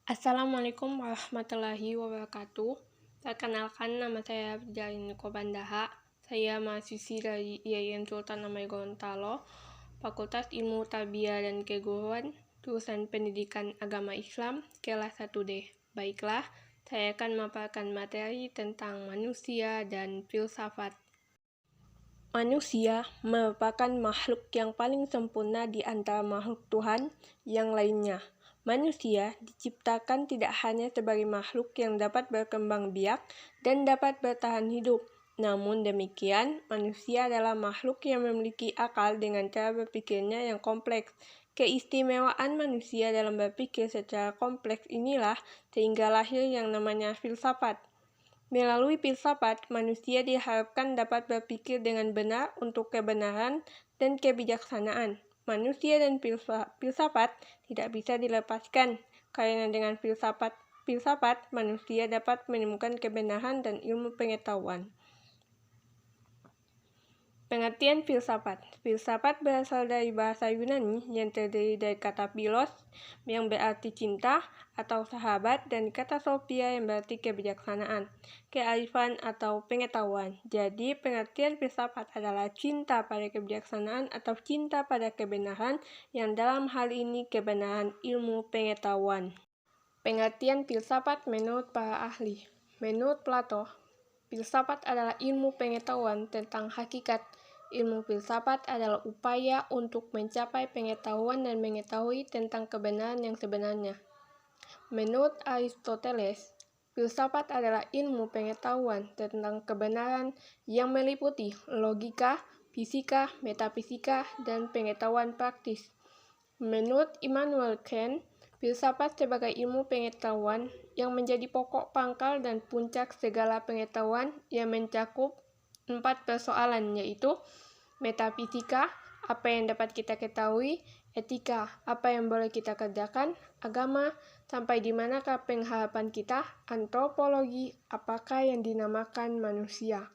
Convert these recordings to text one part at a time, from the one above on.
Assalamualaikum warahmatullahi wabarakatuh. Perkenalkan, nama saya Jalin Kobandaha. Saya mahasiswi dari IAIN Sultan Hamengkubuwono Gorontalo, Fakultas Ilmu Tarbiyah dan Keguruan, jurusan Pendidikan Agama Islam, kelas 1D. Baiklah, saya akan memaparkan materi tentang manusia dan filsafat. Manusia merupakan makhluk yang paling sempurna di antara makhluk Tuhan yang lainnya. Manusia diciptakan tidak hanya sebagai makhluk yang dapat berkembang biak dan dapat bertahan hidup. Namun demikian, manusia adalah makhluk yang memiliki akal dengan cara berpikirnya yang kompleks. Keistimewaan manusia dalam berpikir secara kompleks inilah sehingga lahir yang namanya filsafat. Melalui filsafat, manusia diharapkan dapat berpikir dengan benar untuk kebenaran dan kebijaksanaan. Manusia dan filsafat tidak bisa dilepaskan, karena dengan filsafat manusia dapat menemukan kebenaran dan ilmu pengetahuan. Pengertian filsafat. Filsafat berasal dari bahasa Yunani yang terdiri dari kata philos yang berarti cinta atau sahabat dan kata sophia yang berarti kebijaksanaan, kearifan atau pengetahuan. Jadi pengertian filsafat adalah cinta pada kebijaksanaan atau cinta pada kebenaran yang dalam hal ini kebenaran ilmu pengetahuan. Pengertian filsafat menurut para ahli. Menurut Plato, filsafat adalah ilmu pengetahuan tentang hakikat. Ilmu filsafat adalah upaya untuk mencapai pengetahuan dan mengetahui tentang kebenaran yang sebenarnya. Menurut Aristoteles, filsafat adalah ilmu pengetahuan tentang kebenaran yang meliputi logika, fisika, metafisika, dan pengetahuan praktis. Menurut Immanuel Kant, filsafat sebagai ilmu pengetahuan yang menjadi pokok pangkal dan puncak segala pengetahuan yang mencakup 4 persoalan, yaitu metafisika, apa yang dapat kita ketahui, etika, apa yang boleh kita kerjakan, agama, sampai di manakah pengharapan kita, antropologi, apakah yang dinamakan manusia.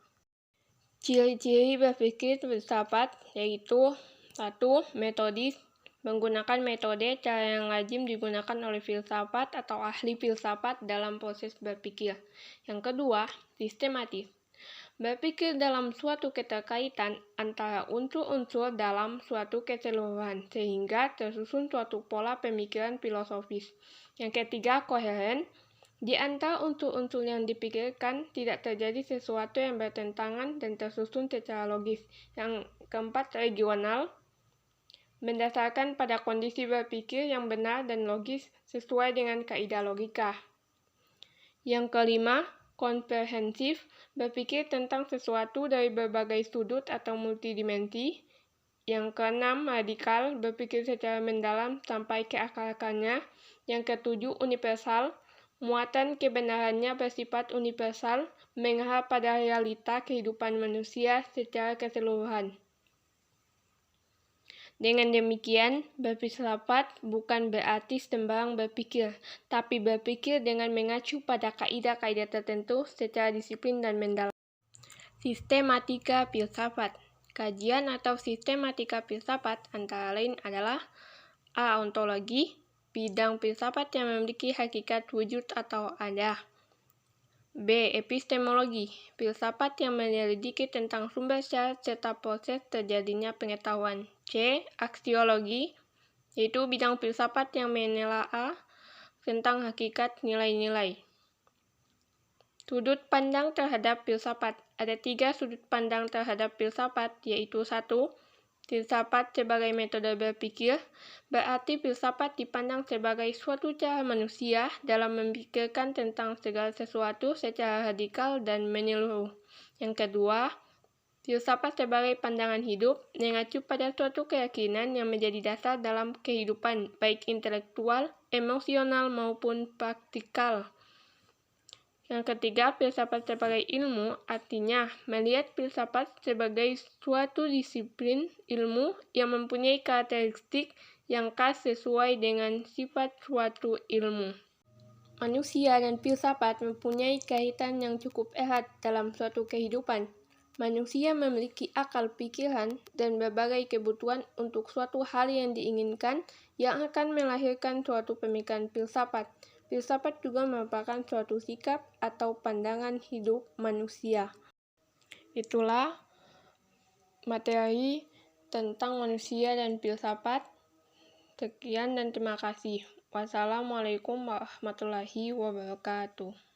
Ciri-ciri berpikir filsafat yaitu 1. Metodis, menggunakan metode cara yang lazim digunakan oleh filsafat atau ahli filsafat dalam proses berpikir. Yang kedua, sistematis, berpikir dalam suatu keterkaitan antara unsur-unsur dalam suatu keseluruhan, sehingga tersusun suatu pola pemikiran filosofis. Yang ketiga, koheren, di antara unsur-unsur yang dipikirkan tidak terjadi sesuatu yang bertentangan dan tersusun secara logis. Yang keempat, regional, mendasarkan pada kondisi berpikir yang benar dan logis sesuai dengan kaidah logika. Yang kelima, komprehensif, berpikir tentang sesuatu dari berbagai sudut atau multidimensi. Yang keenam, radikal, berpikir secara mendalam sampai ke akar-akarnya. Yang ketujuh, universal, muatan kebenarannya bersifat universal, mengarah pada realita kehidupan manusia secara keseluruhan. Dengan demikian, berfilsafat bukan berarti sembarang berpikir, tapi berpikir dengan mengacu pada kaidah-kaidah tertentu secara disiplin dan mendalam. Sistematika filsafat. Kajian atau sistematika filsafat antara lain adalah A. Ontologi, bidang filsafat yang memiliki hakikat wujud atau ada. B. Epistemologi, filsafat yang menyelidiki tentang sumber syarat serta proses terjadinya pengetahuan. C. Aksiologi, yaitu bidang filsafat yang menelaah tentang hakikat nilai-nilai. Sudut pandang terhadap filsafat. Ada 3 sudut pandang terhadap filsafat, yaitu 1. Filsafat sebagai metode berpikir, berarti filsafat dipandang sebagai suatu cara manusia dalam memikirkan tentang segala sesuatu secara radikal dan menyeluruh. Yang kedua, filsafat sebagai pandangan hidup, mengacu pada suatu keyakinan yang menjadi dasar dalam kehidupan, baik intelektual, emosional, maupun praktikal. Yang ketiga, filsafat sebagai ilmu, artinya melihat filsafat sebagai suatu disiplin ilmu yang mempunyai karakteristik yang khas sesuai dengan sifat suatu ilmu. Manusia dan filsafat mempunyai kaitan yang cukup erat dalam suatu kehidupan. Manusia memiliki akal pikiran dan berbagai kebutuhan untuk suatu hal yang diinginkan yang akan melahirkan suatu pemikiran filsafat. Filsafat juga merupakan suatu sikap atau pandangan hidup manusia. Itulah materi tentang manusia dan filsafat. Sekian dan terima kasih. Wassalamualaikum warahmatullahi wabarakatuh.